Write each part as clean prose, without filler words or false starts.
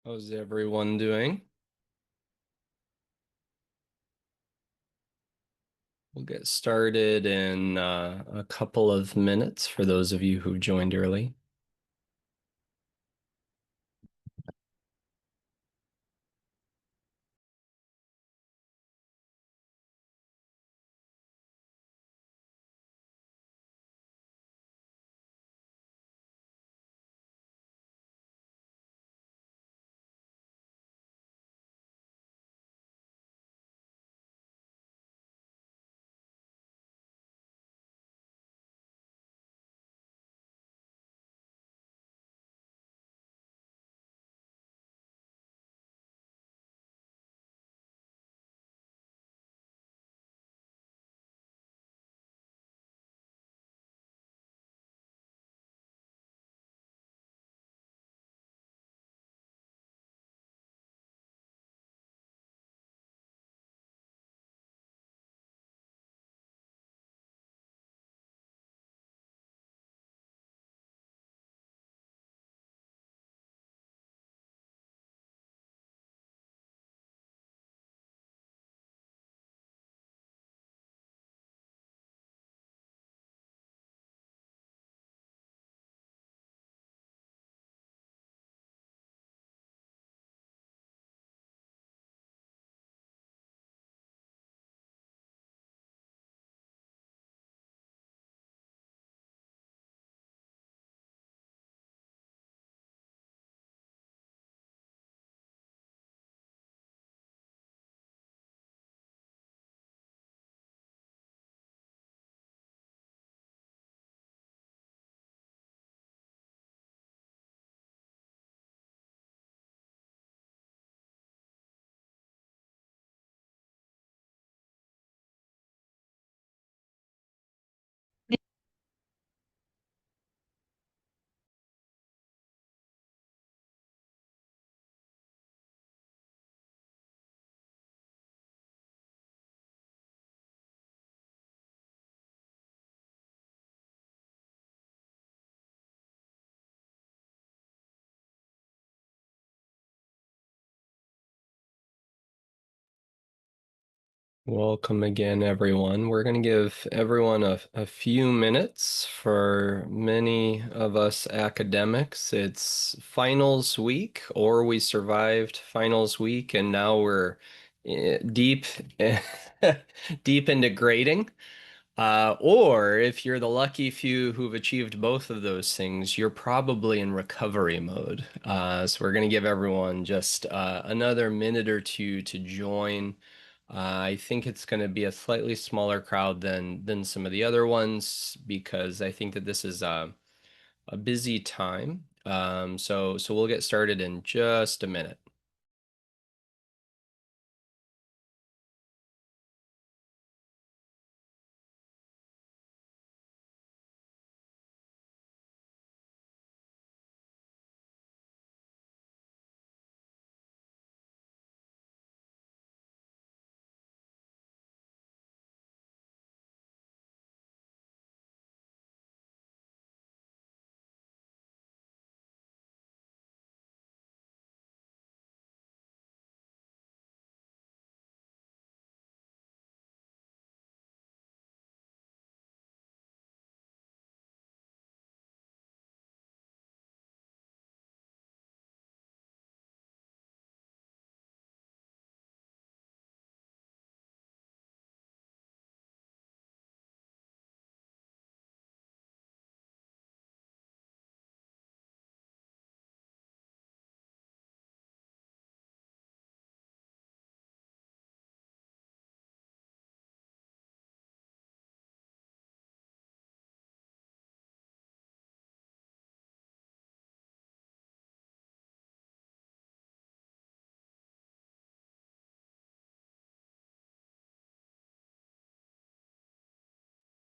How's everyone doing? We'll get started in a couple of minutes for those of you who joined early. Welcome again, everyone. We're going to give everyone a few minutes. For many of us academics, it's finals week, or we survived finals week, and now we're deep, deep into grading. Or if you're the lucky few who've achieved both of those things, you're probably in recovery mode. So we're going to give everyone just another minute or two to join. I think it's going to be a slightly smaller crowd than some of the other ones because I think that this is a busy time. So we'll get started in just a minute.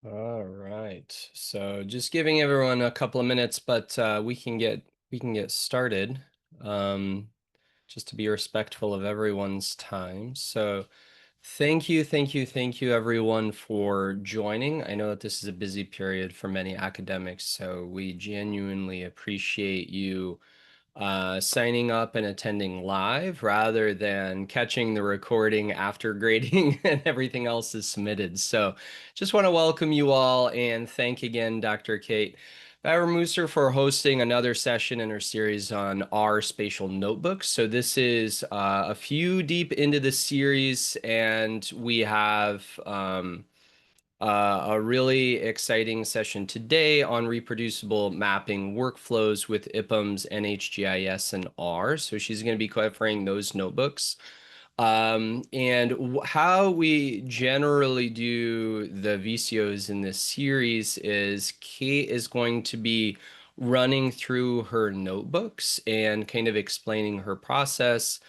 All right. So just giving everyone a couple of minutes, but we can get started. Um, just to be respectful of everyone's time. So thank you everyone for joining. I know that this is a busy period for many academics, so we genuinely appreciate you signing up and attending live rather than catching the recording after grading and everything else is submitted. So just want to welcome you all and thank again Dr. Kate Vavra-Musser for hosting another session in her series on R Spatial Notebooks. So this is a few deep into the series, and we have a really exciting session today on reproducible mapping workflows with IPUMS NHGIS and R. So she's going to be covering those notebooks. And how we generally do the VCOs in this series is Kate is going to be running through her notebooks and kind of explaining her process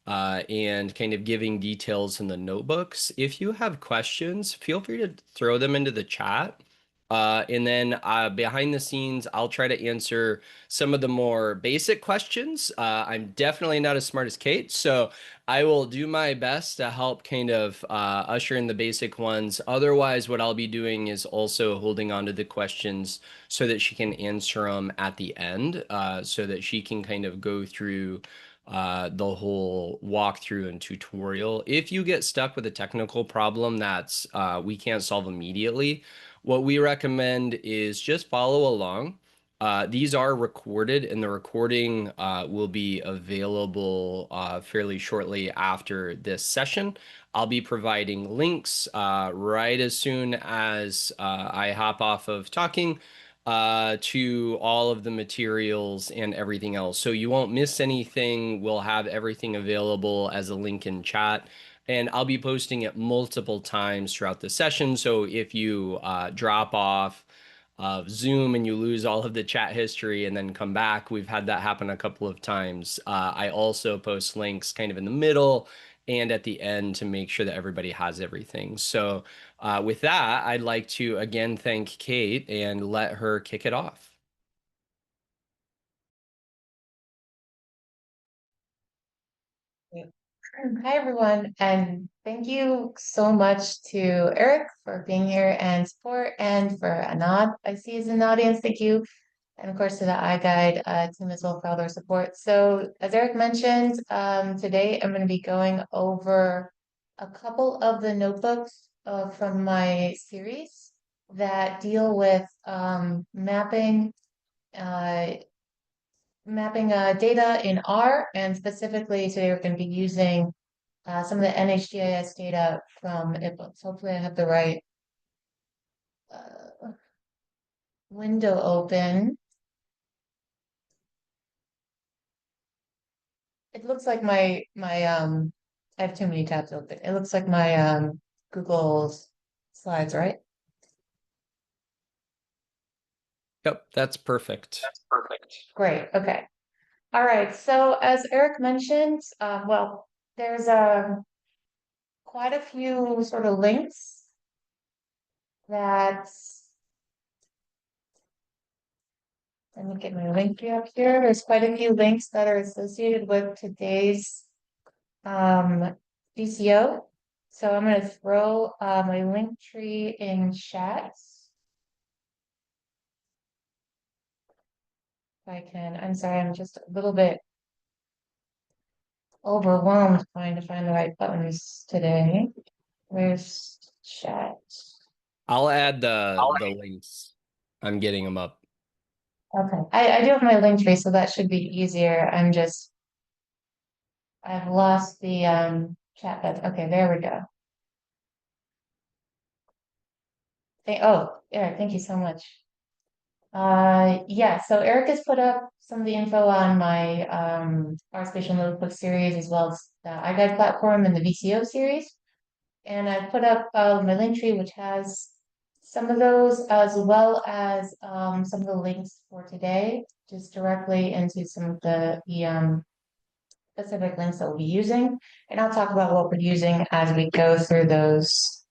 and kind of giving details in the notebooks. If you have questions, feel free to throw them into the chat. And then behind the scenes, I'll try to answer some of the more basic questions. I'm definitely not as smart as Kate, so I will do my best to help kind of usher in the basic ones. Otherwise, what I'll be doing is also holding on to the questions so that she can answer them at the end, so that she can kind of go through the whole walkthrough and tutorial. If you get stuck with a technical problem that's we can't solve immediately, what we recommend is just follow along. These are recorded, and the recording will be available fairly shortly after this session. I'll be providing links right as soon as I hop off of talking to all of the materials and everything else. So you won't miss anything. We'll have everything available as a link in chat. And I'll be posting it multiple times throughout the session. So if you drop off of Zoom and you lose all of the chat history and then come back, we've had that happen a couple of times. I also post links kind of in the middle and at the end to make sure that everybody has everything. So with that, I'd like to again thank Kate and let her kick it off. Hi, everyone, and thank you so much to Eric for being here and support, and for Anand, I see is in the audience. Thank you. And of course to the iGuide team as well for all their support. So as Eric mentioned, today I'm going to be going over a couple of the notebooks from my series that deal with uh, mapping data in R, and specifically today we're going to be using some of the NHGIS data from IPUMS. Hopefully I have the right window open. It looks like I have too many tabs open. It looks like my Google's slides, right? Yep, that's perfect. That's perfect. Great. Okay. All right. So as Eric mentioned, well, there's quite a few sort of links that let me get my link tree up here. There's quite a few links that are associated with today's VCO. So I'm going to throw my link tree in chat. If I can. I'm sorry, I'm just a little bit overwhelmed trying to find the right buttons today. Where's chat? I'll add the links. I'm getting them up. Okay, I do have my link tree, so that should be easier. I've lost the chat button. Okay, there we go. Oh, Eric, thank you so much. Yeah, so Eric has put up some of the info on my R Spatial Notebook series, as well as the iGuide platform and the VCO series. And I've put up my link tree, which has some of those, as well as some of the links for today, just directly into some of the specific links that we'll be using. And I'll talk about what we're using as we go through those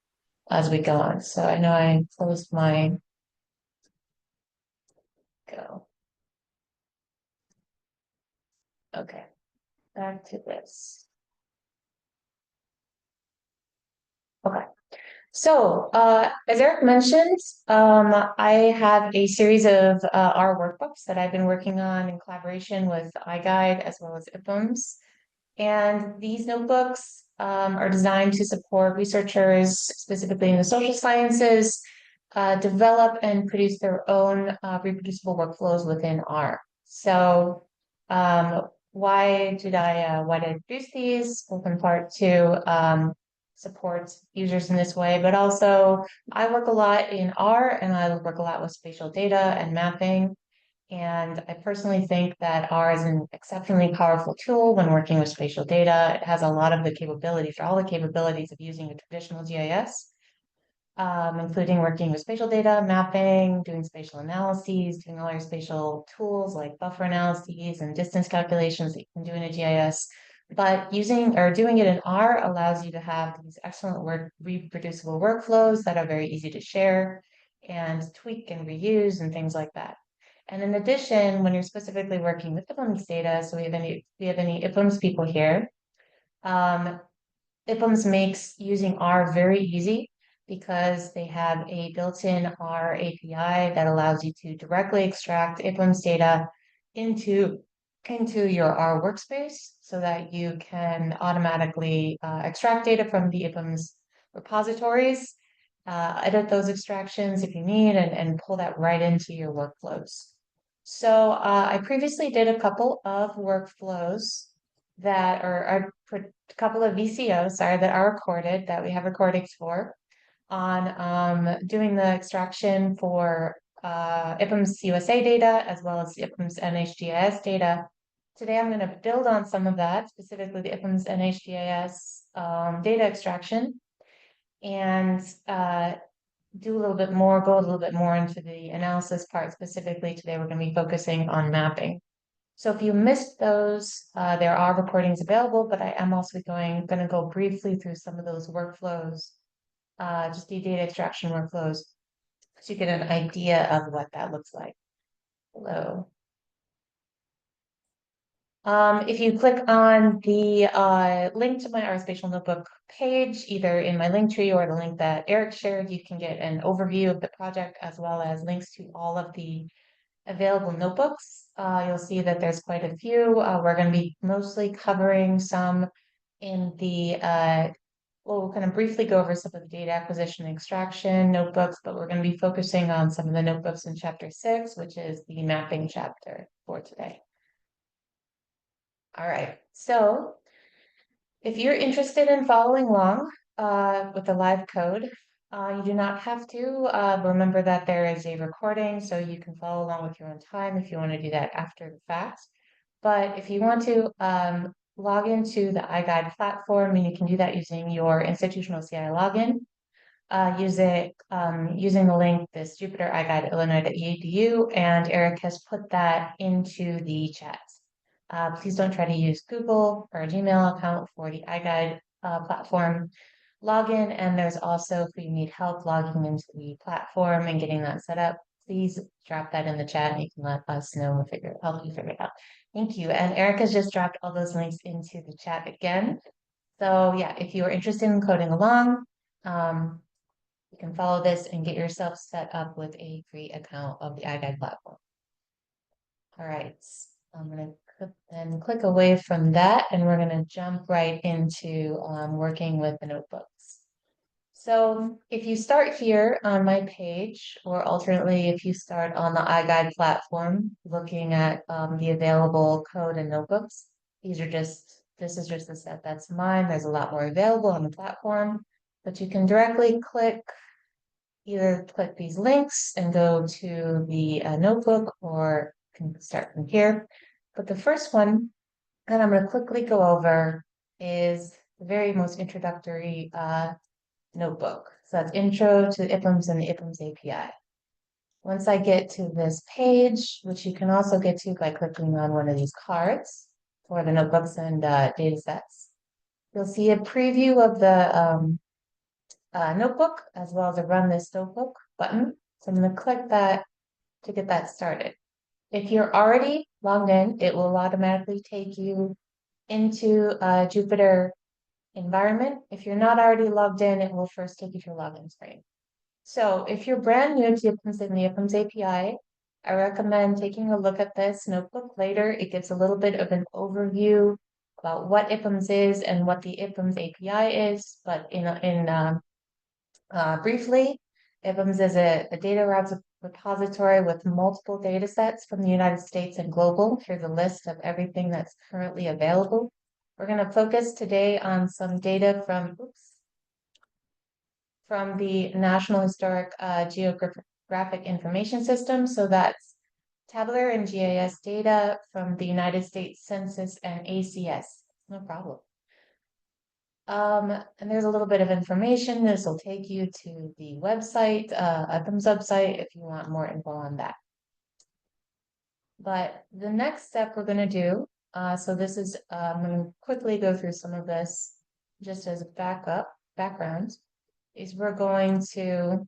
as we go on. So I know I closed my go. Okay, back to this. Okay. As Eric mentioned, I have a series of R workbooks that I've been working on in collaboration with iGuide as well as IPUMS. And these notebooks are designed to support researchers, specifically in the social sciences, develop and produce their own reproducible workflows within R. Why did I produce these? Both in part to support users in this way, but also I work a lot in R and I work a lot with spatial data and mapping. And I personally think that R is an exceptionally powerful tool when working with spatial data. It has a lot of the capabilities, or all the capabilities of using a traditional GIS, including working with spatial data, mapping, doing spatial analyses, doing all your spatial tools like buffer analyses and distance calculations that you can do in a GIS. But using or doing it in R allows you to have these excellent reproducible workflows that are very easy to share and tweak and reuse and things like that. And in addition, when you're specifically working with IPUMS data, so we have any IPUMS people here, um, IPUMS makes using R very easy because they have a built-in R API that allows you to directly extract IPUMS data into, into your R workspace so that you can automatically extract data from the IPUMS repositories, edit those extractions if you need, and pull that right into your workflows. I previously did a couple of workflows that are a couple of VCOs, sorry, that are recorded, that we have recordings for, on doing the extraction for IPUMS USA data as well as IPUMS NHGIS data. Today I'm going to build on some of that, specifically the IPUMS NHGIS data extraction, and do a little bit more, go a little bit more into the analysis part specifically. Today we're going to be focusing on mapping. So if you missed those, there are recordings available, but I am also going to go briefly through some of those workflows, just the data extraction workflows, so you get an idea of what that looks like. Hello. If you click on the link to my R Spatial Notebook page, either in my link tree or the link that Eric shared, you can get an overview of the project as well as links to all of the available notebooks. You'll see that there's quite a few. We're going to be mostly covering some in the, we'll kind of briefly go over some of the data acquisition and extraction notebooks, but we're going to be focusing on some of the notebooks in chapter 6, which is the mapping chapter for today. All right, so if you're interested in following along with the live code, you do not have to. Remember that there is a recording, so you can follow along with your own time if you want to do that after the fact. But if you want to log into the iGuide platform, and you can do that using your institutional CI login, using the link, this Jupyter iGuide Illinois.edu, and Eric has put that into the chat. Please don't try to use Google or a Gmail account for the iGuide platform login. And there's also, if you need help logging into the platform and getting that set up, please drop that in the chat and you can let us know and help you figure it out. Thank you. And Eric has just dropped all those links into the chat again. So yeah, if you are interested in coding along, you can follow this and get yourself set up with a free account of the iGuide platform. All right, I'm going to then click away from that, and we're going to jump right into working with the notebooks. So if you start here on my page, or alternately, if you start on the iGuide platform, looking at the available code and notebooks, this is just the set that's mine. There's a lot more available on the platform, but you can directly either click these links and go to the notebook, or can start from here. But the first one that I'm going to quickly go over is the very most introductory notebook. So that's Intro to IPUMS and the IPUMS API. Once I get to this page, which you can also get to by clicking on one of these cards for the notebooks and data sets, you'll see a preview of the notebook as well as a Run This Notebook button. So I'm going to click that to get that started. If you're already logged in, it will automatically take you into Jupyter environment. If you're not already logged in, it will first take you to your login screen. So if you're brand new to IPUMS and the IPUMS API, I recommend taking a look at this notebook later. It gives a little bit of an overview about what IPUMS is and what the IPUMS API is, but briefly, IPUMS is a data repository with multiple data sets from the United States and global. Here's a list of everything that's currently available. We're going to focus today on some data from the National Historic Geographic Information System. So that's tabular and GIS data from the United States Census and ACS. No problem. And there's a little bit of information. This will take you to the website, IPUMS website, if you want more info on that. But the next step we're going to do, so this is, I'm going to quickly go through some of this just as a background, is we're going to,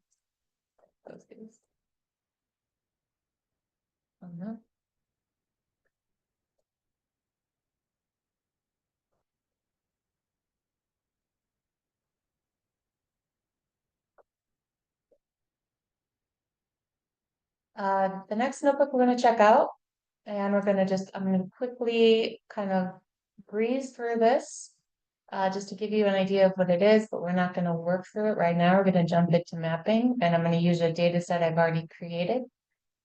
oh no. The next notebook we're going to check out, and we're going to just, I'm going to quickly kind of breeze through this just to give you an idea of what it is, but we're not going to work through it right now. We're going to jump into mapping, and I'm going to use a data set I've already created.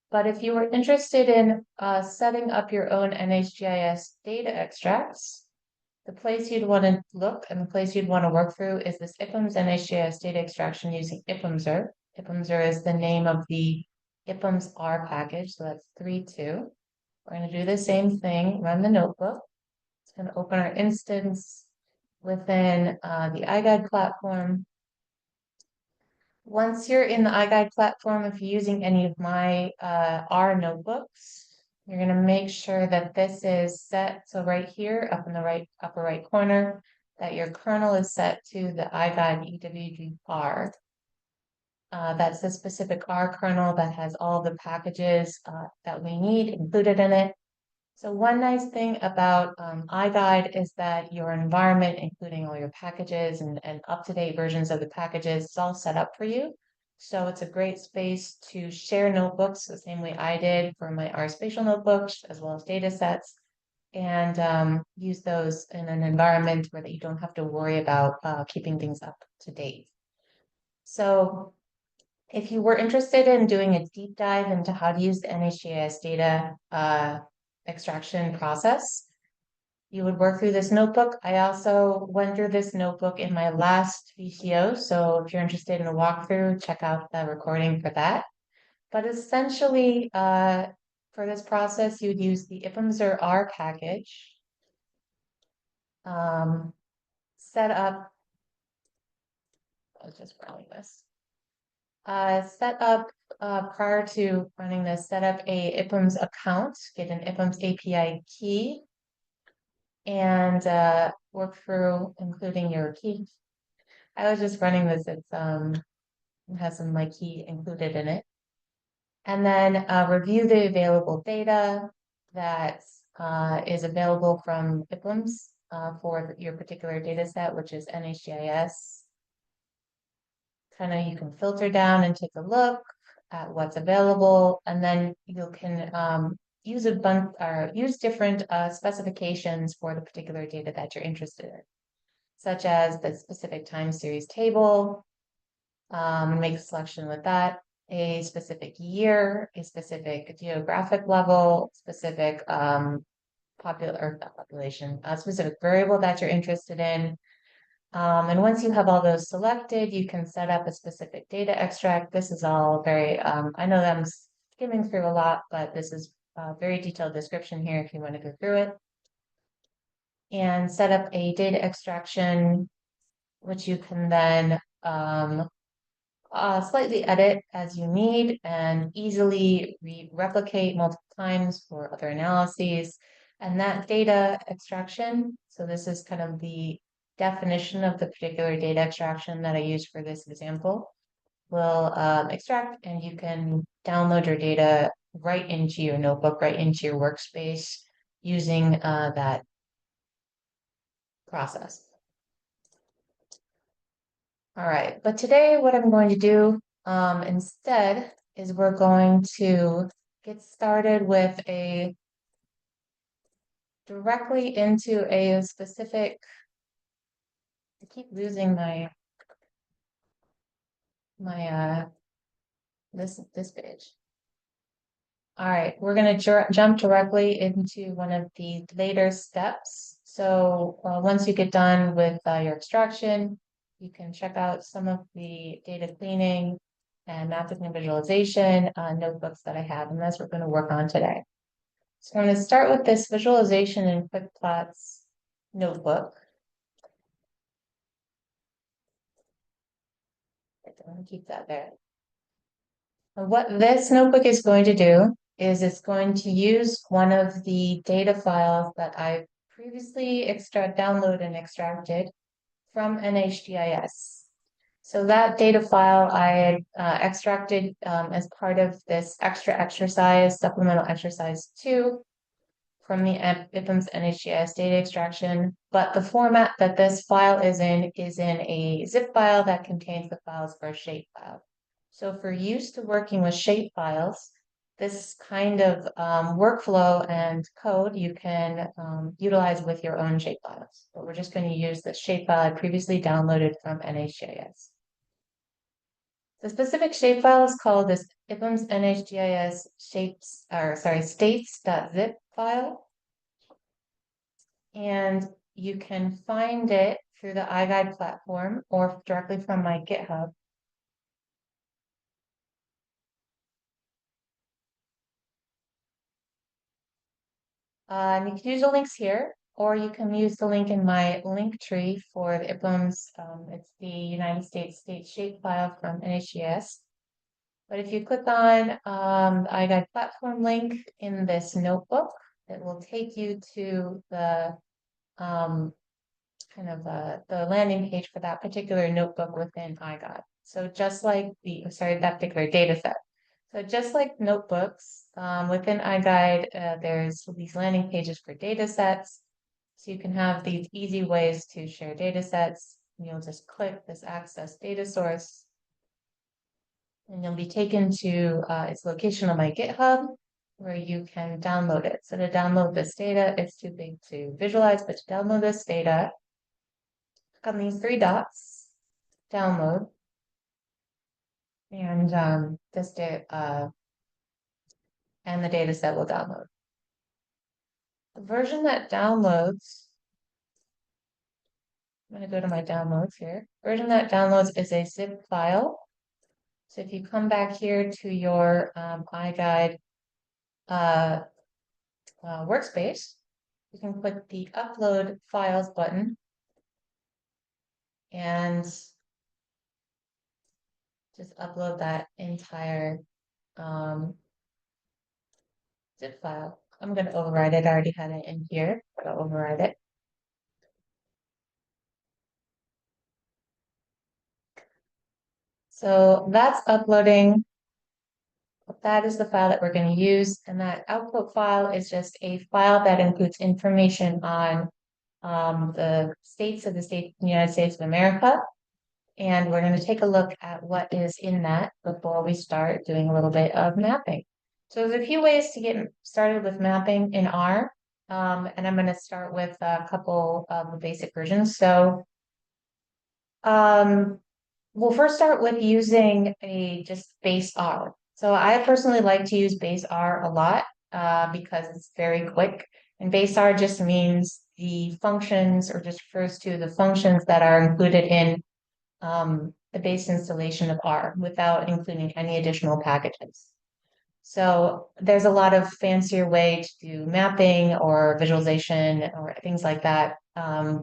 But if you were interested in setting up your own NHGIS data extracts, the place you'd want to look and the place you'd want to work through is this IPUMS NHGIS data extraction using ipumsr. ipumsr is the name of the ipumsr package, so that's 3.2. We're going to do the same thing, run the notebook. It's going to open our instance within the iGuide platform. Once you're in the iGuide platform, if you're using any of my R notebooks, you're going to make sure that this is set. So right here, up in the upper right corner, that your kernel is set to the iGuide EWGR. That's the specific R kernel that has all the packages that we need included in it. So one nice thing about iGuide is that your environment, including all your packages and up-to-date versions of the packages, is all set up for you. So it's a great space to share notebooks the same way I did for my R Spatial Notebooks, as well as data sets, and use those in an environment where that you don't have to worry about keeping things up to date. So if you were interested in doing a deep dive into how to use the NHGIS data extraction process, you would work through this notebook. I also went through this notebook in my last VCO, so if you're interested in a walkthrough, check out the recording for that. But essentially, for this process, you would use the ipumsr R package, set up, I was just running this, set up prior to running this, set up a IPUMS account, get an IPUMS API key, and work through including your key. I was just running this, it has some my key included in it. And then review the available data that is available from IPUMS for your particular data set, which is NHGIS. Kind of you can filter down and take a look at what's available, and then you can use a bunch or use different specifications for the particular data that you're interested in, such as the specific time series table, and make a selection with that, a specific year, a specific geographic level, specific specific variable that you're interested in. And once you have all those selected, you can set up a specific data extract. This is all very, I know that I'm skimming through a lot, but this is a very detailed description here if you want to go through it. And set up a data extraction, which you can then slightly edit as you need and easily replicate multiple times for other analyses. And that data extraction, so this is kind of the definition of the particular data extraction that I used for this example, will extract, and you can download your data right into your notebook, right into your workspace using that process. All right, but today what I'm going to do instead is we're going to get started with a directly into a specific, I keep losing my this page. All right, we're going to jump directly into one of the later steps. So once you get done with your extraction, you can check out some of the data cleaning and mapping and visualization notebooks that I have, and that's what we're going to work on today. So I'm going to start with this visualization and quick plots notebook. I'm going to keep that there. And what this notebook is going to do is it's going to use one of the data files that I previously downloaded and extracted from NHGIS. So that data file I extracted as part of this extra exercise, supplemental exercise 2 from the IPUMS NHGIS data extraction, but the format that this file is in a zip file that contains the files for a shape file. So if we're used to working with shape files, this kind of workflow and code you can utilize with your own shape files. But we're just going to use the shape file I previously downloaded from NHGIS. The specific shapefile is called this IPUMS NHGIS states.zip file. And you can find it through the iGuide platform or directly from my GitHub. And you can use the links here, or you can use the link in my link tree for the IPUMS. It's the United States state shapefile from NHGIS. But if you click on the iGuide platform link in this notebook, it will take you to the the landing page for that particular notebook within iGuide. So just like that particular data set. So just like notebooks, within iGuide, there's these landing pages for data sets. So you can have these easy ways to share data sets. You'll just click this access data source and you'll be taken to its location on my GitHub where you can download it. So to download this data, it's too big to visualize, but to download this data, click on these three dots, download, and and the data set will download. The version that downloads, I'm going to go to my downloads here. Version that downloads is a zip file. So if you come back here to your iGuide workspace, you can click the Upload Files button and just upload that entire zip file. I'm going to override it. I already had it in here, but I'll override it. So that's uploading. That is the file that we're going to use. And that output file is just a file that includes information on the states of the United States of America. And we're going to take a look at what is in that before we start doing a little bit of mapping. So there's a few ways to get started with mapping in R. And I'm going to start with a couple of the basic versions. So we'll first start with using just base R. So I personally like to use base R a lot because it's very quick. And base R just means the functions, or just refers to the functions that are included in the base installation of R without including any additional packages. So there's a lot of fancier way to do mapping or visualization or things like that.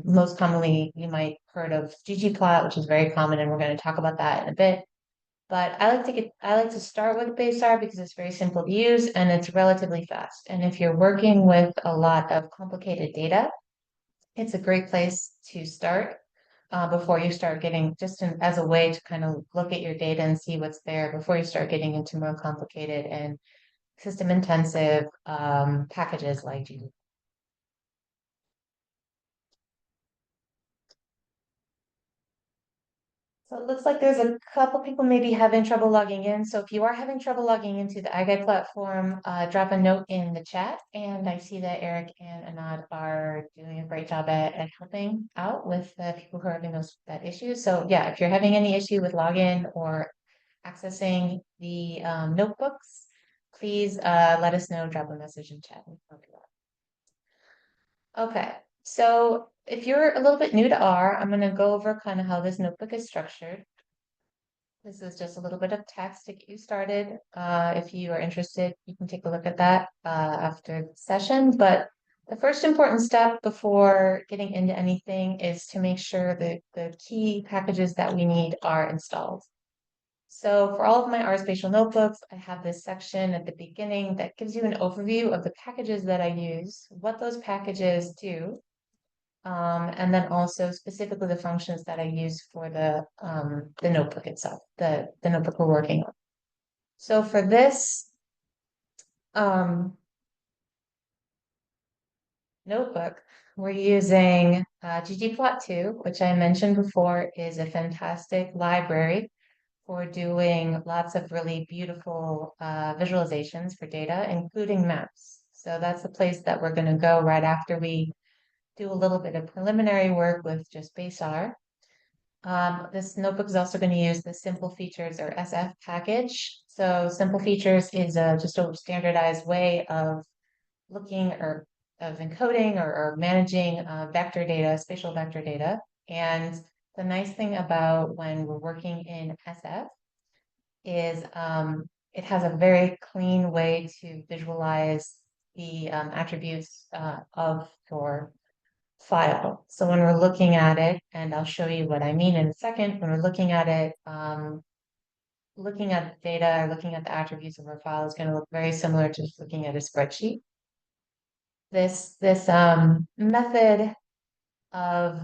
Most commonly, you might heard of ggplot, which is very common, and we're going to talk about that in a bit. But I like to start with base R because it's very simple to use and it's relatively fast. And if you're working with a lot of complicated data, it's a great place to start before you start getting, as a way to kind of look at your data and see what's there before you start getting into more complicated and system intensive packages like ggplot. So it looks like there's a couple people maybe having trouble logging in. So if you are having trouble logging into the iGuide platform, drop a note in the chat. And I see that Eric and Anand are doing a great job at helping out with the people who are having that issue. So yeah, if you're having any issue with login or accessing the notebooks, please let us know, drop a message in chat. Okay, so if you're a little bit new to R, I'm going to go over kind of how this notebook is structured. This is just a little bit of text to get you started. If you are interested, you can take a look at that after the session. But the first important step before getting into anything is to make sure that the key packages that we need are installed. So for all of my R Spatial notebooks, I have this section at the beginning that gives you an overview of the packages that I use, what those packages do, and then also specifically the functions that I use for the notebook itself, the notebook we're working on. So for this um, notebook, we're using ggplot2, which I mentioned before is a fantastic library for doing lots of really beautiful visualizations for data, including maps. So that's the place that we're going to go right after we do a little bit of preliminary work with just base R. This notebook is also going to use the Simple Features or SF package. So Simple Features is just a standardized way of looking or of encoding or managing vector data, spatial vector data. And the nice thing about when we're working in SF is it has a very clean way to visualize the attributes of your file. So when we're looking at it, and I'll show you what I mean in a second, when we're looking at it, looking at the data or looking at the attributes of our file is going to look very similar to just looking at a spreadsheet. This method of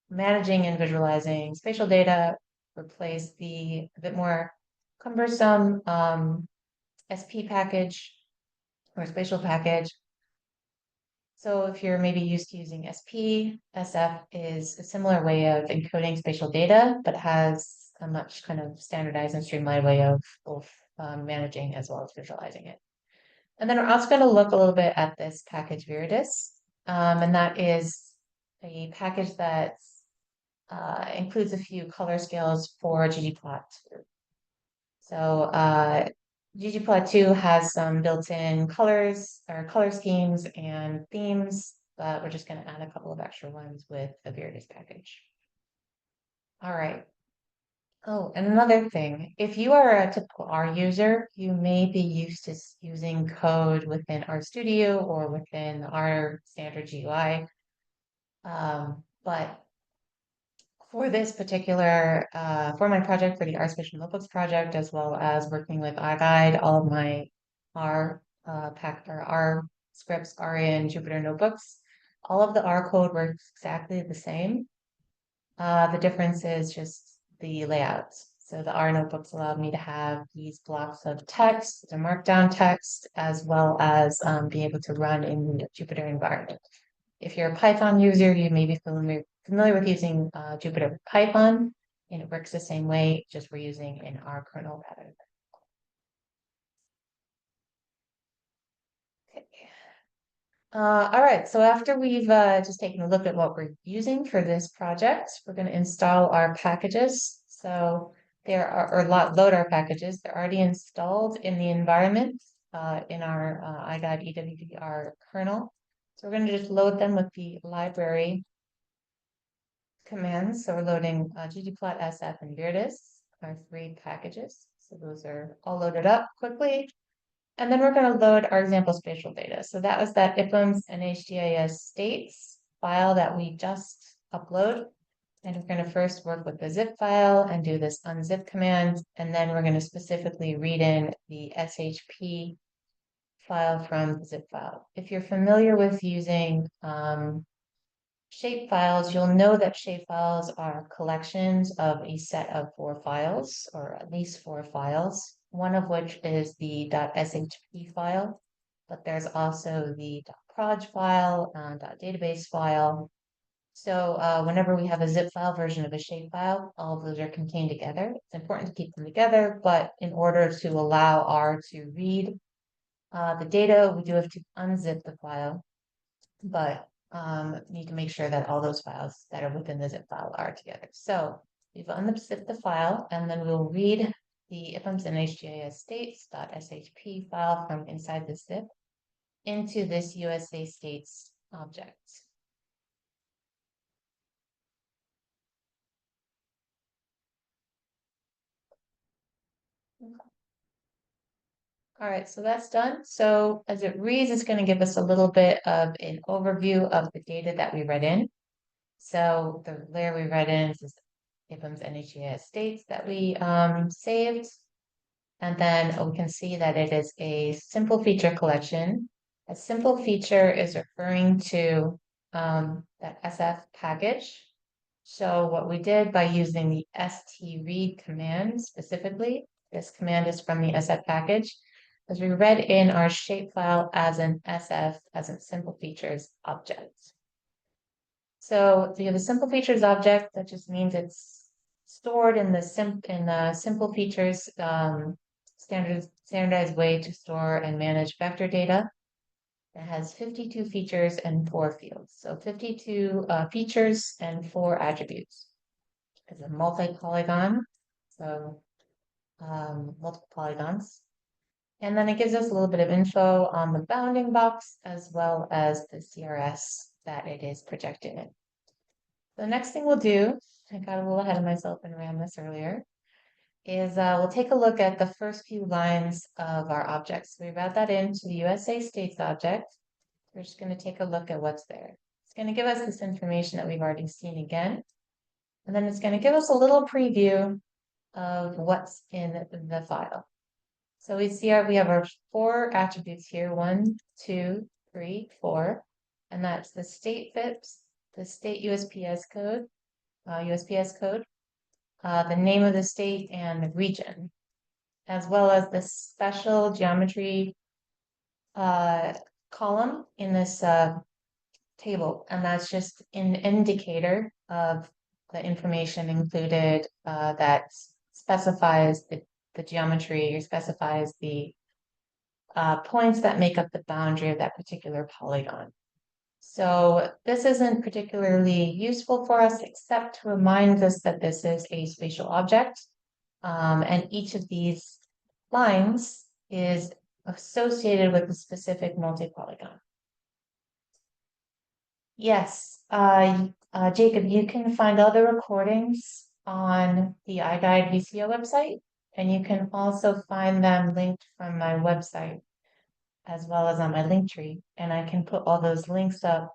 managing and visualizing spatial data replace the a bit more cumbersome SP package or spatial package. So if you're maybe used to using SP, SF is a similar way of encoding spatial data, but has a much kind of standardized and streamlined way of both managing as well as visualizing it. And then we're also going to look a little bit at this package Viridis, and that is a package that includes a few color scales for ggplot. So ggplot2 has some built-in colors or color schemes and themes, but we're just going to add a couple of extra ones with the Viridis package. All right. Oh, and another thing, if you are a typical R user, you may be used to using code within RStudio or within our standard GUI. But for this particular, for my project, for the R Spatial Notebooks project, as well as working with iGuide, all of my R R scripts are in Jupyter Notebooks. All of the R code works exactly the same. The difference is just the layouts. So the R notebooks allowed me to have these blocks of text, the markdown text, as well as be able to run in the Jupyter environment. If you're a Python user, you may be familiar with using Jupyter Python, and it works the same way, just we're using an R kernel rather than. Okay. All right, so after we've just taken a look at what we're using for this project, we're going to install our packages. So there are, or load our packages. They're already installed in the environment in our iGuide EWDR kernel. So we're going to just load them with the library commands. So we're loading ggplot, SF, and Viridis, our three packages. So those are all loaded up quickly. And then we're going to load our example spatial data. So that was that IPUMS NHGIS states file that we just upload. And we're going to first work with the zip file and do this unzip command. And then we're going to specifically read in the SHP file from the zip file. If you're familiar with using shapefiles, you'll know that shapefiles are collections of a set of 4 files, or at least 4 files, one of which is the .shp file, but there's also the .proj file and .database file. So whenever we have a zip file version of a shapefile, all of those are contained together. It's important to keep them together, but in order to allow R to read the data, we do have to unzip the file, but need to make sure that all those files that are within the zip file are together. So we've unzipped the file, and then we'll read the IPUMS NHGIS states.shp file from inside the zip into this USA states object. All right, so that's done. So as it reads, it's going to give us a little bit of an overview of the data that we read in. So the layer we read in is IPUMS NHGIS states that we saved. And then we can see that it is a simple feature collection. A simple feature is referring to that SF package. So what we did by using the stread command specifically, this command is from the SF package, is we read in our shapefile as an SF, as a simple features object. So if you have a simple features object, that just means it's stored in the simple features standardized way to store and manage vector data. It has 52 features and 4 fields. So 52 features and 4 attributes. It's a multi-polygon, so multiple polygons. And then it gives us a little bit of info on the bounding box as well as the CRS that it is projected in. The next thing we'll do, I got a little ahead of myself and ran this earlier, is we'll take a look at the first few lines of our objects. We read that into the USA states object. We're just going to take a look at what's there. It's going to give us this information that we've already seen again. And then it's going to give us a little preview of what's in the file. So we have our 4 attributes here, 1, 2, 3, 4, and that's the state FIPS, the state USPS code, the name of the state and the region, as well as the special geometry column in this table, and that's just an indicator of the information included that specifies the geometry or specifies the points that make up the boundary of that particular polygon. So this isn't particularly useful for us, except to remind us that this is a spatial object. And each of these lines is associated with a specific multi-polygon. Yes, Jacob, you can find all the recordings on the iGuide VCO website, and you can also find them linked from my website as well as on my link tree, and I can put all those links up.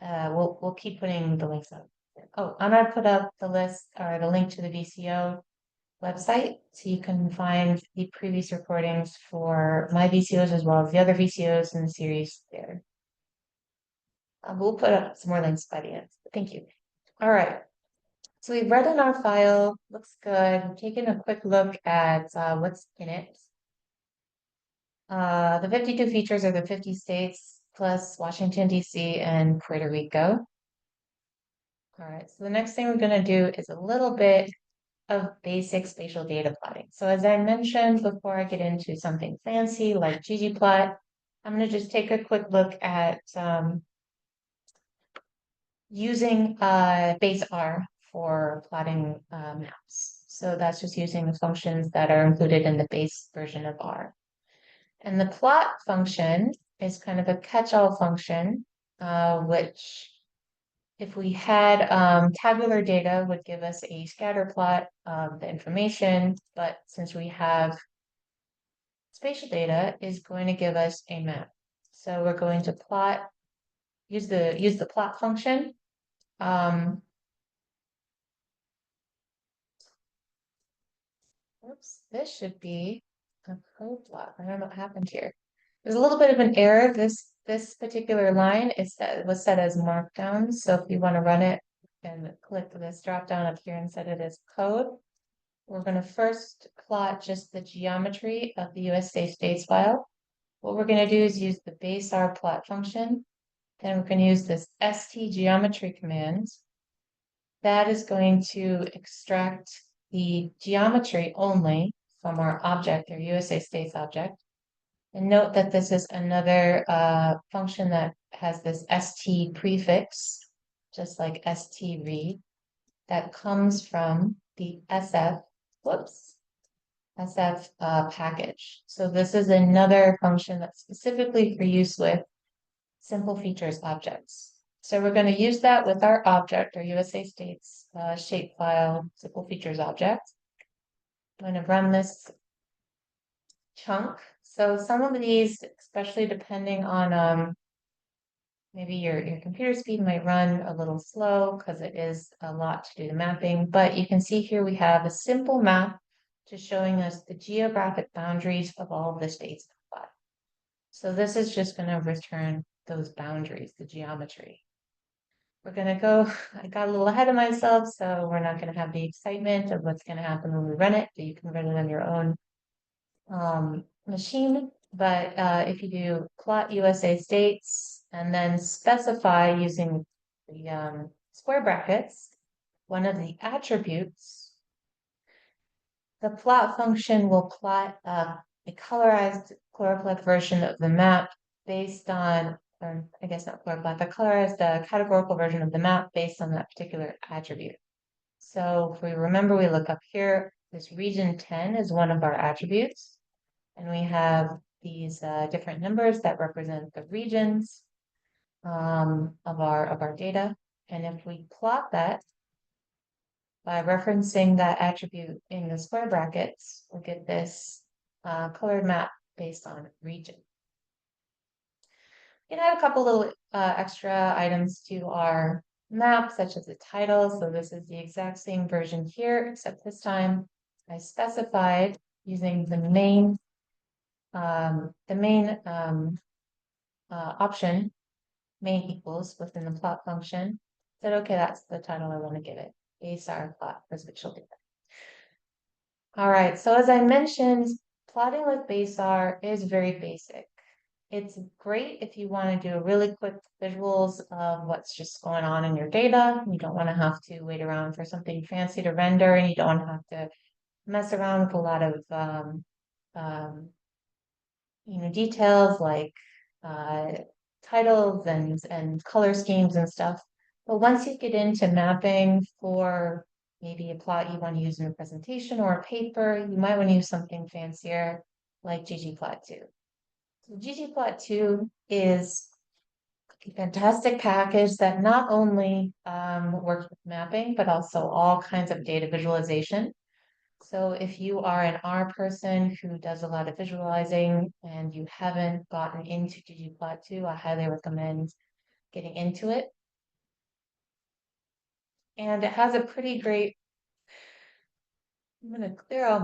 We'll keep putting the links up. Oh, and I put up the list or the link to the VCO website, so you can find the previous recordings for my VCOs as well as the other VCOs in the series there. We'll put up some more links by the end. Thank you. All right. So we've read in our file, looks good. We've taken a quick look at what's in it. The 52 features are the 50 states plus Washington, D.C. and Puerto Rico. All right, so the next thing we're going to do is a little bit of basic spatial data plotting. So as I mentioned before I get into something fancy like ggplot, I'm going to just take a quick look at using base R for plotting maps. So that's just using the functions that are included in the base version of R. And the plot function is kind of a catch-all function, which if we had tabular data would give us a scatter plot of the information, but since we have spatial data is going to give us a map. So we're going to use the plot function. Oops, this should be a code block. I don't know what happened here. There's a little bit of an error. This particular line was set as markdown. So if you want to run it and click this drop down up here and set it as code, we're going to first plot just the geometry of the USA states file. What we're going to do is use the base R plot function Then we're going to use this stgeometry command. That is going to extract the geometry only from our object, our USA states object. And note that this is another function that has this st prefix, just like stread, that comes from the SF package. So this is another function that's specifically for use with simple features objects. So we're going to use that with our object, our USA states shapefile simple features object. I'm going to run this chunk. So some of these, especially depending on maybe your computer speed might run a little slow because it is a lot to do the mapping, but you can see here we have a simple map just showing us the geographic boundaries of all of the states. So this is just going to return those boundaries, the geometry. We're going to go, I got a little ahead of myself, so we're not going to have the excitement of what's going to happen when we run it, but you can run it on your own machine. But if you do plot USA states and then specify using the square brackets, one of the attributes, the plot function will plot a colorized choropleth version of the map based on, or I guess not choropleth, the colorized categorical version of the map based on that particular attribute. So if we remember, we look up here, this region 10 is one of our attributes. And we have these different numbers that represent the regions of our data. And if we plot that by referencing that attribute in the square brackets, we'll get this colored map based on region. We can add a couple little extra items to our map, such as the title. So this is the exact same version here, except this time I specified using the main option, main equals within the plot function. Said, okay, that's the title I want to give it. VCO plot for spatial data. All right, so as I mentioned, plotting with VCO is very basic. It's great if you want to do really quick visuals of what's just going on in your data. You don't want to have to wait around for something fancy to render, and you don't have to mess around with a lot of details like titles and color schemes and stuff. But once you get into mapping for maybe a plot you want to use in a presentation or a paper, you might want to use something fancier like ggplot2. So ggplot2 is a fantastic package that not only works with mapping, but also all kinds of data visualization. So if you are an R person who does a lot of visualizing and you haven't gotten into ggplot2, I highly recommend getting into it. And it has a pretty great, I'm going to clear all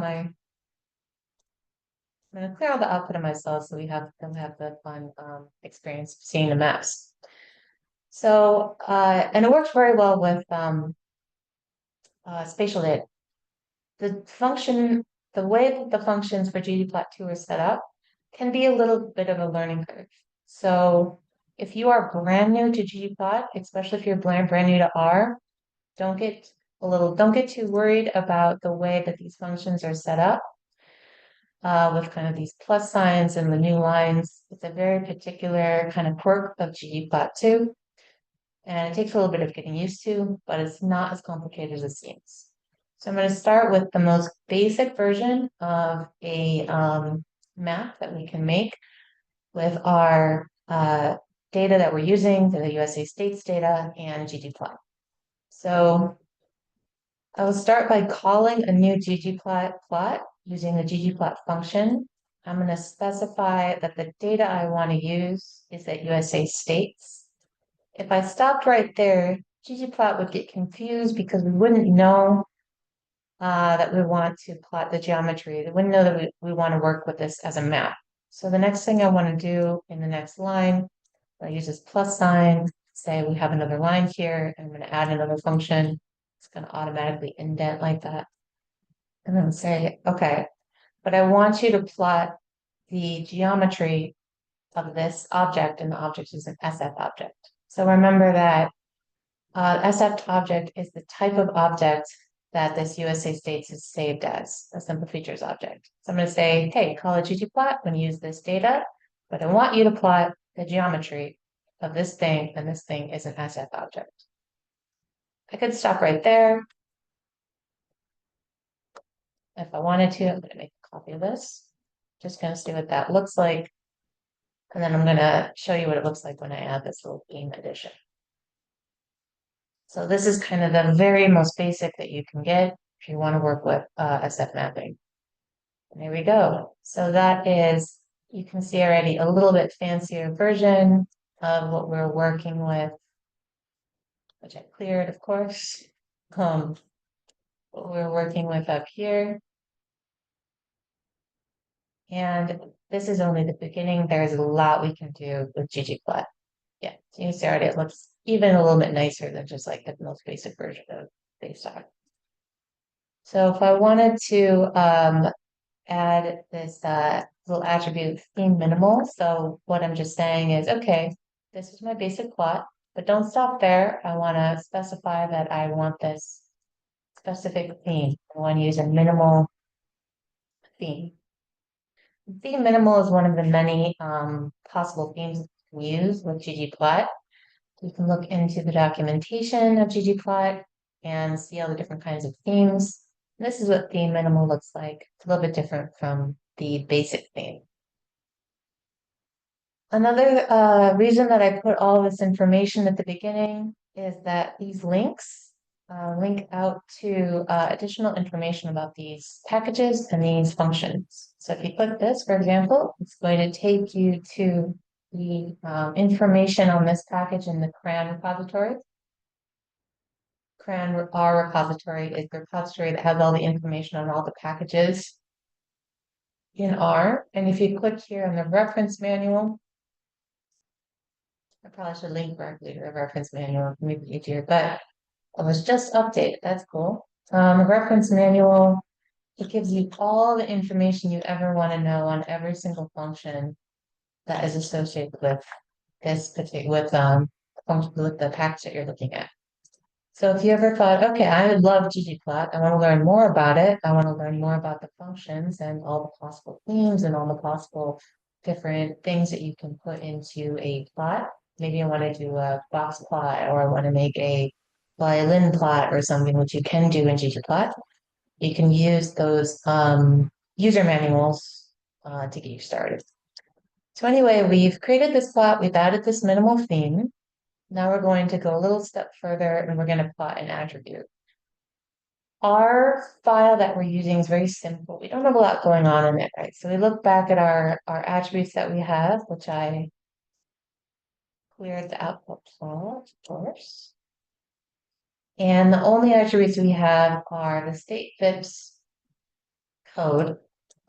the output of my cells so we have the fun experience of seeing the maps. So, and it works very well with spatial data. The way that the functions for ggplot2 are set up can be a little bit of a learning curve. So if you are brand new to ggplot, especially if you're brand new to R, don't get too worried about the way that these functions are set up with kind of these plus signs and the new lines. It's a very particular kind of quirk of ggplot2, and it takes a little bit of getting used to, but it's not as complicated as it seems. So I'm going to start with the most basic version of a map that we can make with our data that we're using, the USA states data and ggplot. So I will start by calling a new ggplot plot using the ggplot function. I'm going to specify that the data I want to use is at USA states. If I stopped right there, ggplot would get confused because we wouldn't know that we want to plot the geometry. They wouldn't know that we want to work with this as a map. So the next thing I want to do in the next line, I use this plus sign, say we have another line here, and I'm going to add another function. It's going to automatically indent like that. And then say, okay, but I want you to plot the geometry of this object, and the object is an SF object. So remember that SF object is the type of object that this USA states is saved as a simple features object. So I'm going to say, hey, call it ggplot when you use this data, but I want you to plot the geometry of this thing, and this thing is an SF object. I could stop right there. If I wanted to, I'm going to make a copy of this. Just going to see what that looks like. And then I'm going to show you what it looks like when I add this little theme addition. So this is kind of the very most basic that you can get if you want to work with SF mapping. There we go. So that is, you can see already a little bit fancier version of what we're working with, which I cleared, of course. What we're working with up here. And this is only the beginning. There's a lot we can do with ggplot. Yeah, so you can see already it looks even a little bit nicer than just like the most basic version of Baystar. So if I wanted to add this little attribute theme minimal, so what I'm just saying is, okay, this is my basic plot, but don't stop there. I want to specify that I want this specific theme. I want to use a minimal theme. Theme minimal is one of the many possible themes you can use with ggplot. You can look into the documentation of ggplot and see all the different kinds of themes. This is what theme minimal looks like. It's a little bit different from the basic theme. Another reason that I put all this information at the beginning is that these links link out to additional information about these packages and these functions. So if you click this, for example, it's going to take you to the information on this package in the CRAN repository. CRAN R repository is the repository that has all the information on all the packages in R. And if you click here on the reference manual, I probably should link directly to the reference manual, make it easier, but it was just updated. That's cool. The reference manual, it gives you all the information you ever want to know on every single function that is associated with this particular with the package that you're looking at. So if you ever thought, okay, I love ggplot, I want to learn more about it. I want to learn more about the functions and all the possible themes and all the possible different things that you can put into a plot. Maybe I want to do a box plot, or I want to make a violin plot or something, which you can do in ggplot. You can use those user manuals to get you started. So anyway, we've created this plot, we've added this minimal theme. Now we're going to go a little step further and we're going to plot an attribute. Our file that we're using is very simple. We don't have a lot going on in it, right? So we look back at our attributes that we have, which I cleared the output plot, of course. And the only attributes we have are the state FIPS code,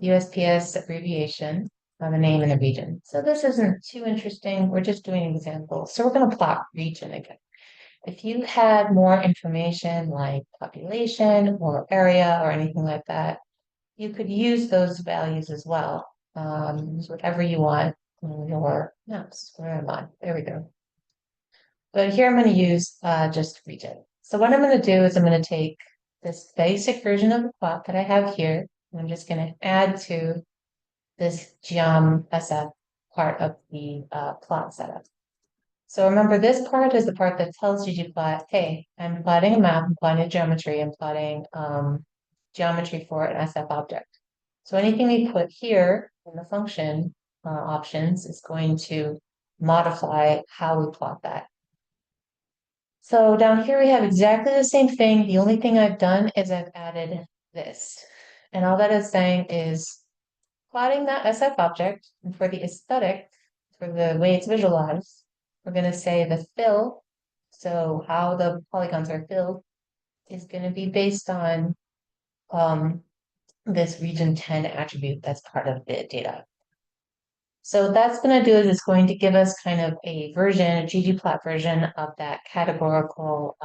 USPS abbreviation, the name and the region. So this isn't too interesting. We're just doing an example. So we're going to plot region again. If you had more information like population or area or anything like that, you could use those values as well. Whatever you want in your maps. Where am I? There we go. But here I'm going to use just region. So what I'm going to do is I'm going to take this basic version of the plot that I have here, and I'm just going to add to this geom SF part of the plot setup. So remember, this part is the part that tells ggplot, hey, I'm plotting a map, I'm plotting a geometry, I'm plotting geometry for an SF object. So anything we put here in the function options is going to modify how we plot that. So down here we have exactly the same thing. The only thing I've done is I've added this. And all that is saying is plotting that SF object, and for the aesthetic, for the way it's visualized, we're going to say the fill, so how the polygons are filled, is going to be based on this region 10 attribute that's part of the data. So what that's going to do is it's going to give us kind of a version, a ggplot version of that categorical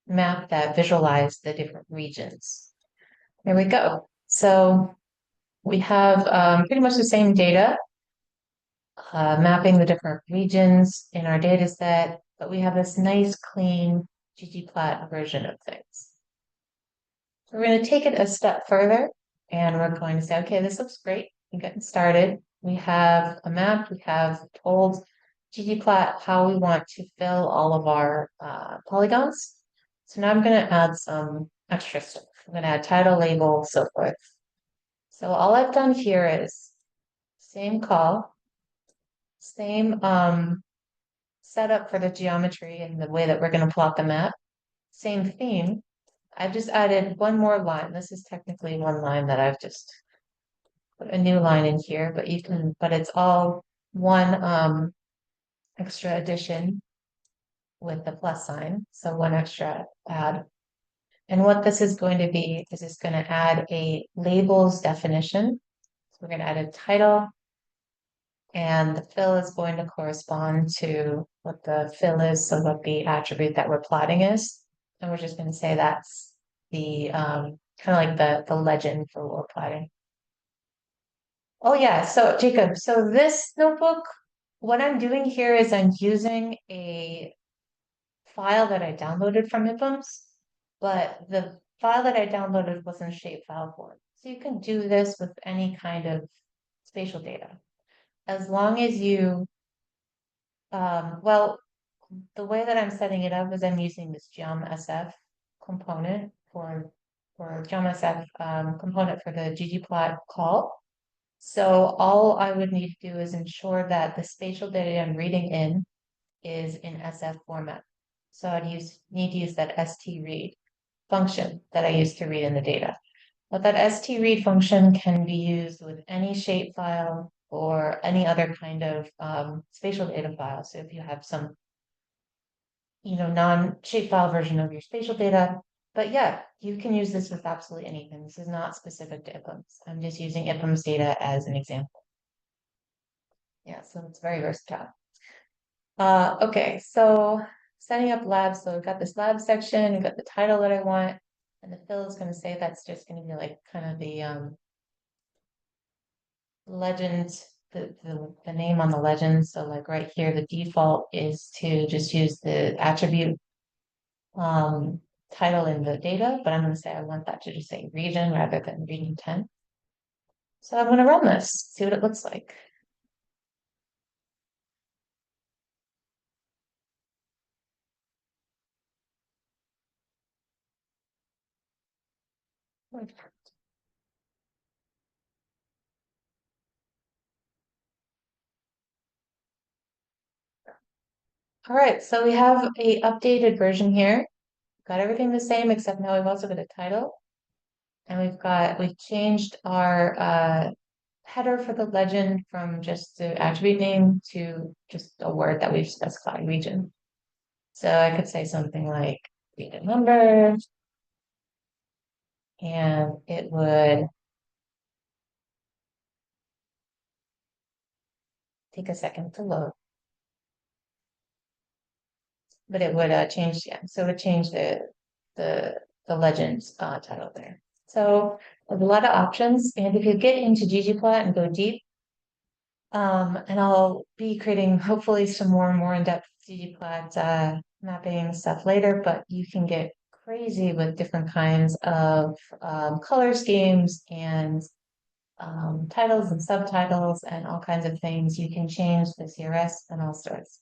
map that visualized the different regions. There we go. So we have pretty much the same data. mapping the different regions in our data set, but we have this nice, clean ggplot version of things. So we're going to take it a step further, and we're going to say, okay, this looks great. We're getting started. We have a map. We have told ggplot how we want to fill all of our polygons. So now I'm going to add some extra stuff. I'm going to add title, label, so forth. So all I've done here is same call, same setup for the geometry and the way that we're going to plot the map, same theme. I've just added one more line. This is technically one line that I've just put a new line in here, but but it's all one extra addition with the plus sign. So one extra add. And what this is going to be is it's going to add a labels definition. So we're going to add a title, and the fill is going to correspond to what the fill is, so what the attribute that we're plotting is. And we're just going to say that's the kind of like the legend for what we're plotting. Oh yeah, so Jacob, so this notebook, what I'm doing here is I'm using a file that I downloaded from IPUMS, but the file that I downloaded was in shapefile form. So you can do this with any kind of spatial data. As long as you, well, the way that I'm setting it up is I'm using this geom_sf component for geom_sf component for the ggplot call. So all I would need to do is ensure that the spatial data I'm reading in is in SF format. So I'd need to use that stread function that I use to read in the data. But that stread function can be used with any shapefile or any other kind of spatial data file. So if you have some, non-shapefile version of your spatial data, but yeah, you can use this with absolutely anything. This is not specific to IPUMS. I'm just using IPUMS data as an example. Yeah, so it's very versatile. Okay, so setting up labs. So we've got this lab section, we've got the title that I want, and the fill is going to say that's just going to be like kind of the legend, the name on the legend. So like right here, the default is to just use the attribute um, title in the data, but I'm going to say I want that to just say region rather than region 10. So I'm going to run this, see what it looks like. All right, so we have a updated version here. Got everything the same, except now we've also got a title. And we've changed our header for the legend from just the attribute name to just a word that we've specified, region. So I could say something like region number, and it would take a second to load, but it would change, yeah, so it would change the, the legend's title there. So there's a lot of options, and if you get into ggplot and go deep, and I'll be creating hopefully some more and more in-depth ggplot mapping stuff later, but you can get crazy with different kinds of color schemes and titles and subtitles and all kinds of things. You can change the CRS and all sorts.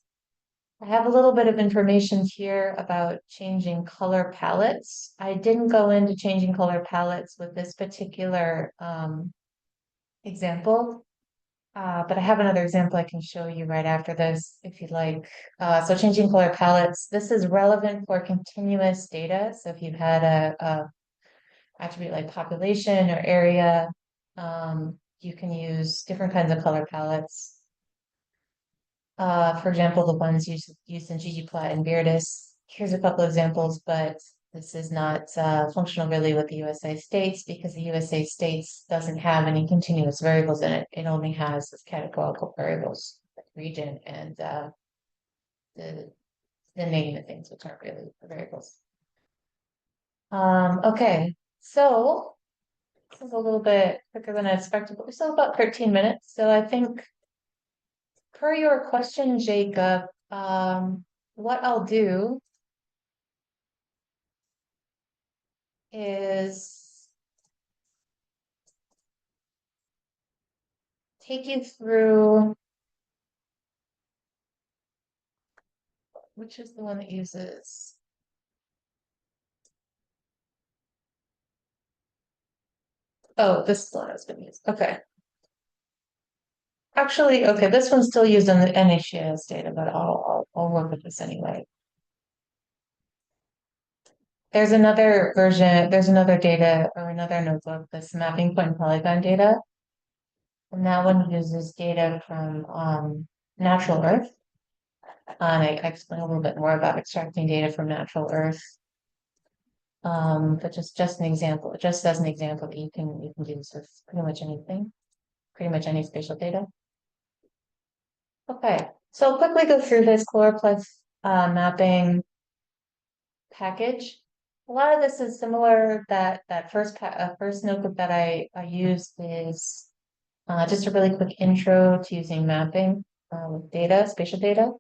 I have a little bit of information here about changing color palettes. I didn't go into changing color palettes with this particular example. But I have another example I can show you right after this if you'd like. So changing color palettes, this is relevant for continuous data. So if you've had a attribute like population or area, you can use different kinds of color palettes. For example, the ones used in ggplot and Viridis. Here's a couple examples, but this is not functional really with the USA states because the USA states doesn't have any continuous variables in it. It only has categorical variables like region and the, the name of things, which aren't really variables. Okay, so this is a little bit quicker than I expected, but we still have about 13 minutes. So I think Per your question, Jacob, what I'll do is take you through, which is the one that uses, oh, this is the one I was going to use. Okay. Actually, okay, this one's still used in the NHGIS data, but I'll work with this anyway. There's another version, there's another data or another notebook, this mapping point and polygon data. And that one uses data from natural earth. And I explain a little bit more about extracting data from natural earth. But just an example, just as an example that you can do this with pretty much anything, pretty much any spatial data. Okay, so I'll quickly go through this choropleth mapping package. A lot of this is similar. That first notebook that I used is just a really quick intro to using mapping with data, spatial data.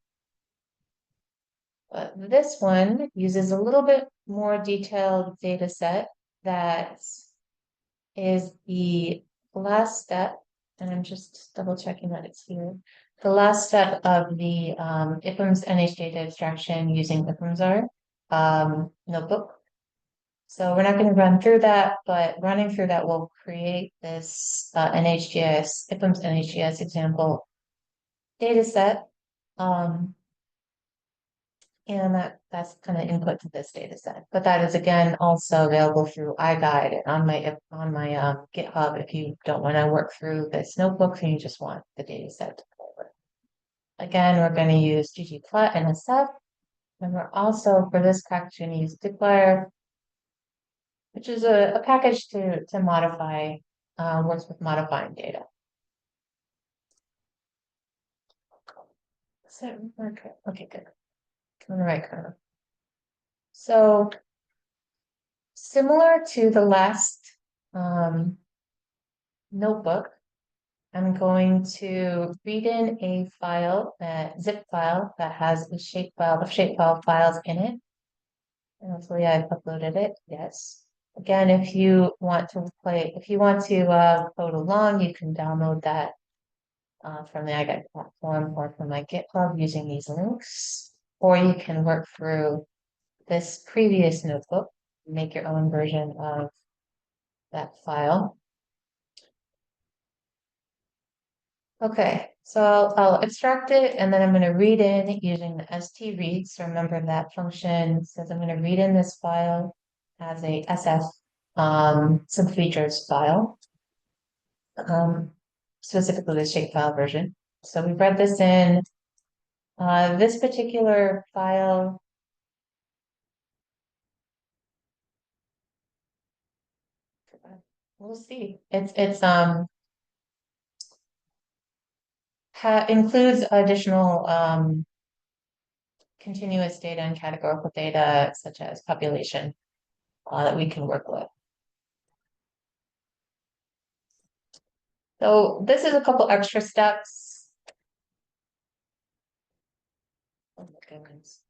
But this one uses a little bit more detailed data set that is the last step, and I'm just double checking that it's here. The last step of the IPUMS NH data extraction using ipumsr notebook. So we're not going to run through that, but running through that will create this NHGIS, IPUMS NHGIS example data set. And that's kind of input to this data set. But that is again also available through iGuide and on my GitHub if you don't want to work through this notebook and you just want the data set to go over. Again, we're going to use ggplot and SF. And we're also, for this package, going to use dplyr, which is a package to modify, works with modifying data. So, okay, good. On the right curve. So similar to the last notebook, I'm going to read in a file, a zip file that has a shapefile files in it. And hopefully I've uploaded it. Yes. Again, if you want to code along, you can download that from the iGuide platform or from my GitHub using these links, or you can work through this previous notebook, make your own version of that file. Okay, so I'll extract it and then I'm going to read in using the stread. So remember that function says I'm going to read in this file as a SF subfeatures file, specifically the shapefile version. So we read this in. This particular file we'll see. It's includes additional continuous data and categorical data such as population that we can work with. So this is a couple extra steps. Oh my goodness.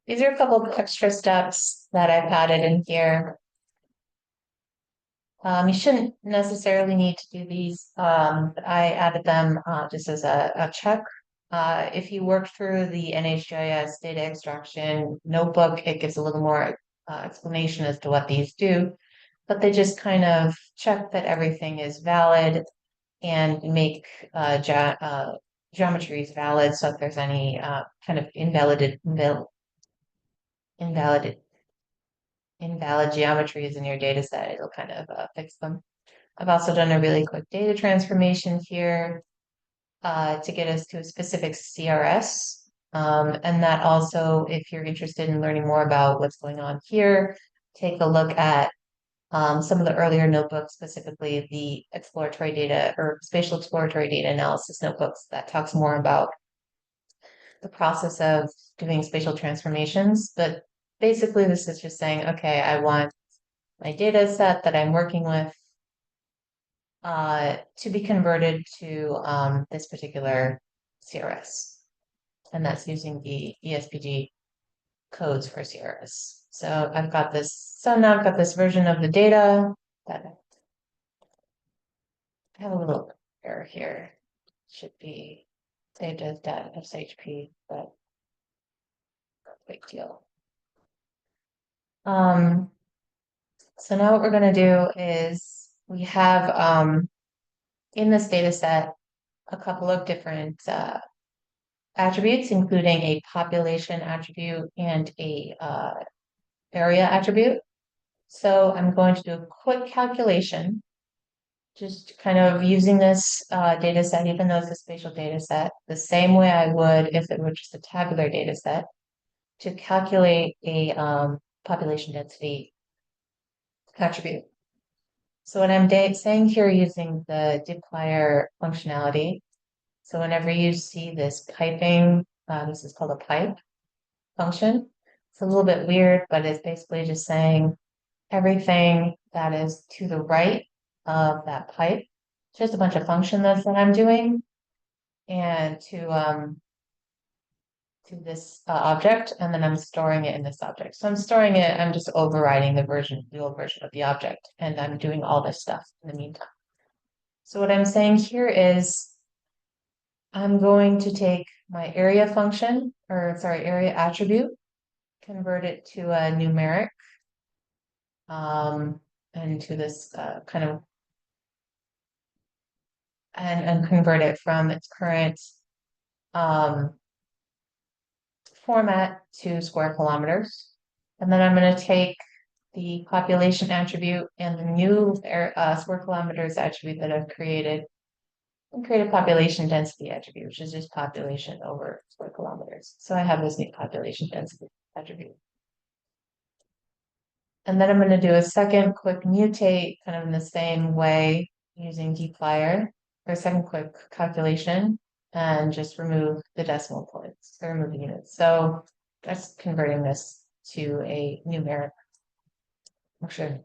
These are a couple of extra steps that I've added in here. You shouldn't necessarily need to do these, but I added them just as a check. If you work through the NHGIS data extraction notebook, it gives a little more explanation as to what these do, but they just kind of check that everything is valid and make geometries valid. So if there's any kind of invalid geometries in your data set, it'll kind of fix them. I've also done a really quick data transformation here to get us to a specific CRS. And that also, if you're interested in learning more about what's going on here, take a look at some of the earlier notebooks, specifically the exploratory data or spatial exploratory data analysis notebooks that talks more about the process of doing spatial transformations. But basically, this is just saying, okay, I want my data set that I'm working with to be converted to this particular CRS. And that's using the ESPG codes for CRS. So I've got this, so now I've got this version of the data that I have a little error here. Should be saved as .shp, but not a big deal. So now what we're going to do is we have in this data set a couple of different attributes, including a population attribute and a area attribute. So I'm going to do a quick calculation, just kind of using this data set, even though it's a spatial data set, the same way I would if it were just a tabular data set, to calculate a population density attribute. So what I'm saying here using the dplyr functionality, so whenever you see this piping, this is called a pipe function. It's a little bit weird, but it's basically just saying everything that is to the right of that pipe. It's just a bunch of functions that I'm doing, and to this object, and then I'm storing it in this object. So I'm storing it, I'm just overriding the old version of the object, and I'm doing all this stuff in the meantime. So what I'm saying here is I'm going to take my area function, or sorry, area attribute, convert it to a numeric, and to this kind of, and convert it from its current format to square kilometers. And then I'm going to take the population attribute and the new square kilometers attribute that I've created and create a population density attribute, which is just population over square kilometers. So I have this new population density attribute. And then I'm going to do a second quick mutate kind of in the same way using dplyr for a second quick calculation and just remove the decimal points or remove the units. So that's converting this to a numeric function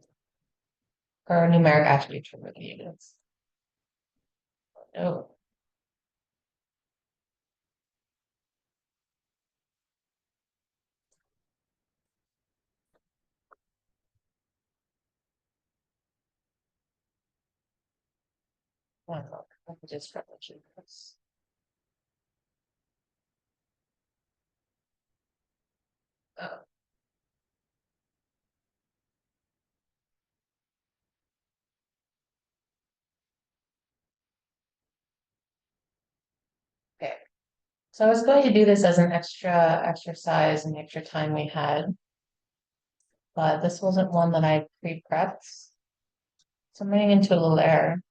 or a numeric attribute to remove the units. Oh. One moment. Let me just troubleshoot this. Oh. Okay. So I was going to do this as an extra exercise and extra time we had, but this wasn't one that I pre-prepped. So I'm running into a little error.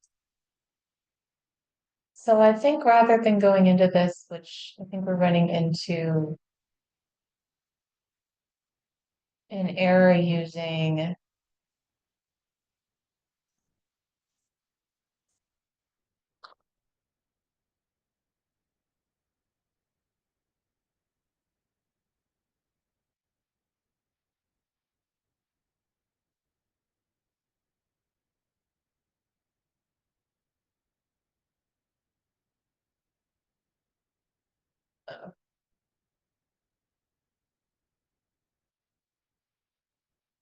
So I think rather than going into this, which I think we're running into an error using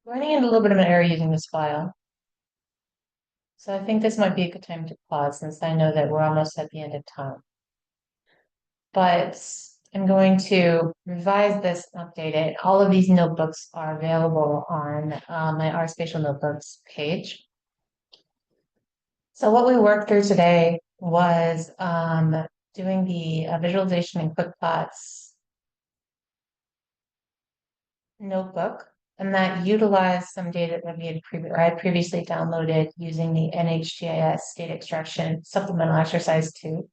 running into a little bit of an error using this file. So I think this might be a good time to pause since I know that we're almost at the end of time. But I'm going to revise this and update it. All of these notebooks are available on my R Spatial Notebooks page. So what we worked through today was doing the visualization in QuickPlots notebook, and that utilized some data that I had previously downloaded using the NHGIS data extraction supplemental exercise 2,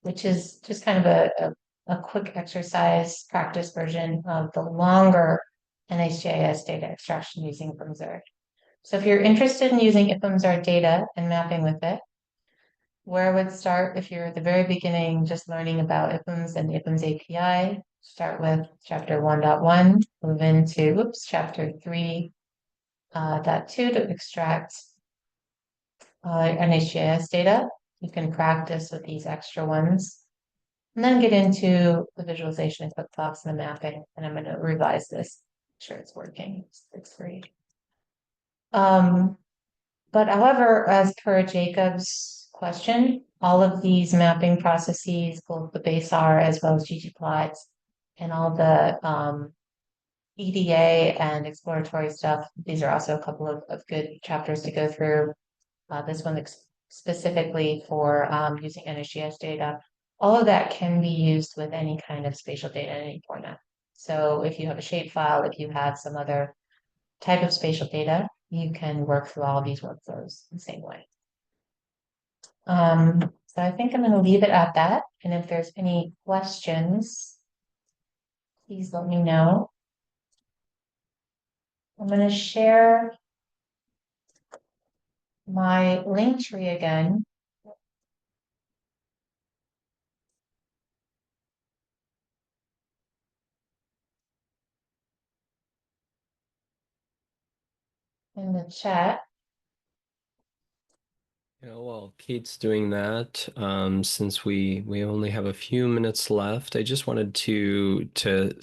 which is just kind of a quick exercise practice version of the longer NHGIS data extraction using IPUMsr. So if you're interested in using IPUMsr data and mapping with it, where I would start if you're at the very beginning, just learning about IPUMS and the IPUMS API, start with chapter 1.1, move into, chapter 3.2 to extract NHGIS data. You can practice with these extra ones and then get into the visualization and quick thoughts and the mapping. And I'm going to revise this. Make sure it's working. It's free. But however, as per Jacob's question, all of these mapping processes, both the base R as well as ggplots, and all the EDA and exploratory stuff, these are also a couple of good chapters to go through. This one specifically for using NHGIS data. All of that can be used with any kind of spatial data in any format. So if you have a shapefile, if you have some other type of spatial data, you can work through all of these workflows the same way. So I think I'm going to leave it at that. And if there's any questions, please let me know. I'm going to share my link tree again. In the chat. Yeah, while Kate's doing that, since we only have a few minutes left, I just wanted to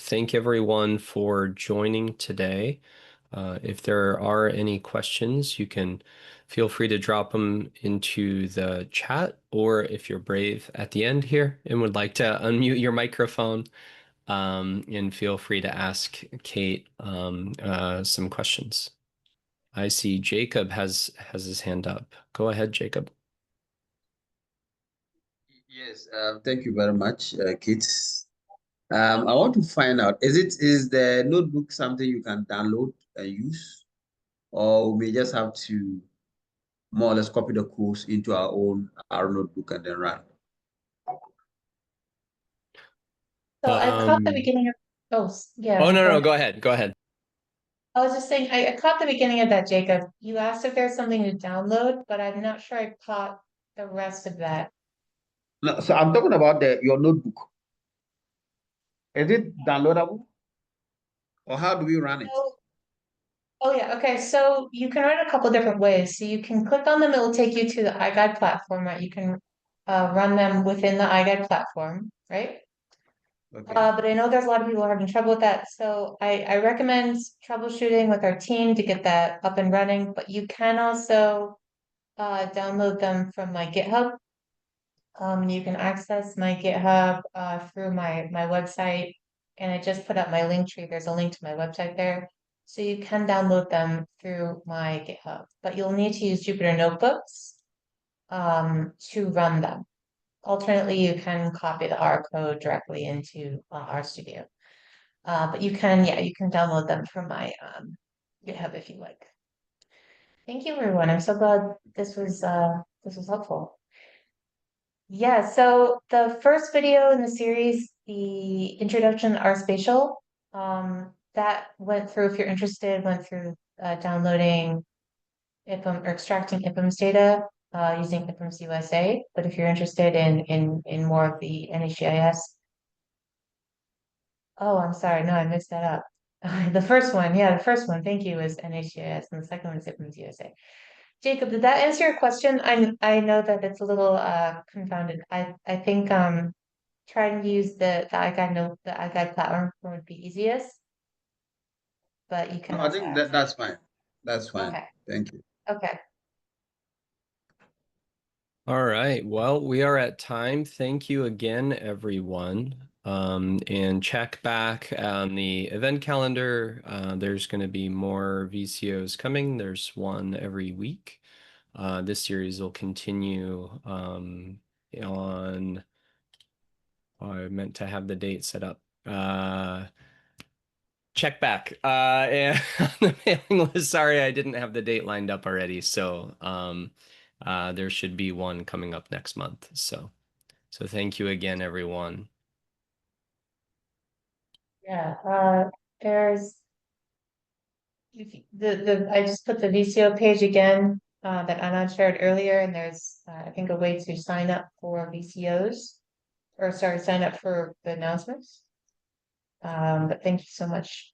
thank everyone for joining today. If there are any questions, you can feel free to drop them into the chat, or if you're brave at the end here and would like to unmute your microphone, and feel free to ask Kate some questions. I see Jacob has his hand up. Go ahead, Jacob. Yes, thank you very much, Kit. I want to find out, is the notebook something you can download and use, or we may just have to more or less copy the course into our notebook and then run? So I caught the beginning of, Oh, yeah, no, go no, ahead. go ahead. Go ahead. I was just saying, I caught the beginning of that, Jacob. You asked if there's something to download, but I'm not sure I caught the rest of that. No, so I'm talking about your notebook. Is it downloadable, or how do we run it? Oh, oh yeah, okay. So you can run a couple different ways. So you can click on them, it will take you to the iGuide platform, right? You can run them within the iGuide platform, right? Okay. But I know there's a lot of people having trouble with that. So I recommend troubleshooting with our team to get that up and running, but you can also download them from my GitHub. You can access my GitHub through my website, and I just put up my link tree. There's a link to my website there. So you can download them through my GitHub, but you'll need to use Jupyter Notebooks to run them. Alternately, you can copy the R code directly into RStudio. But you can, yeah, you can download them from my GitHub if you like. Thank you, everyone. I'm so glad this was helpful. Yeah, so the first video in the series, the introduction to R Spatial, that went through, if you're interested, went through downloading IPUM or extracting IPUMS data using IPUMS USA. But if you're interested in more of the NHGIS, oh, I'm sorry, no, I mixed that up. The first one, yeah, the first one, thank you, is NHGIS, and the second one is IPUMS USA. Jacob, did that answer your question? I know that it's a little confounded. I think trying to use the iGuide platform would be easiest, but you can No, I also think access. that's fine. That's fine. Okay, Thank you. okay. All right. Well, we are at time. Thank you again, everyone. And check back on the event calendar. There's going to be more VCOs coming. There's one every week. This series will continue on. I meant to have the date set up. Check back. And on the mailing list, sorry, I didn't have the date lined up already. So there should be one coming up next month. So thank you again, everyone. Yeah, there's I just put the VCO page again that Anand shared earlier, and there's I think a way to sign up for VCOs, or sorry, sign up for the announcements. But thank you so much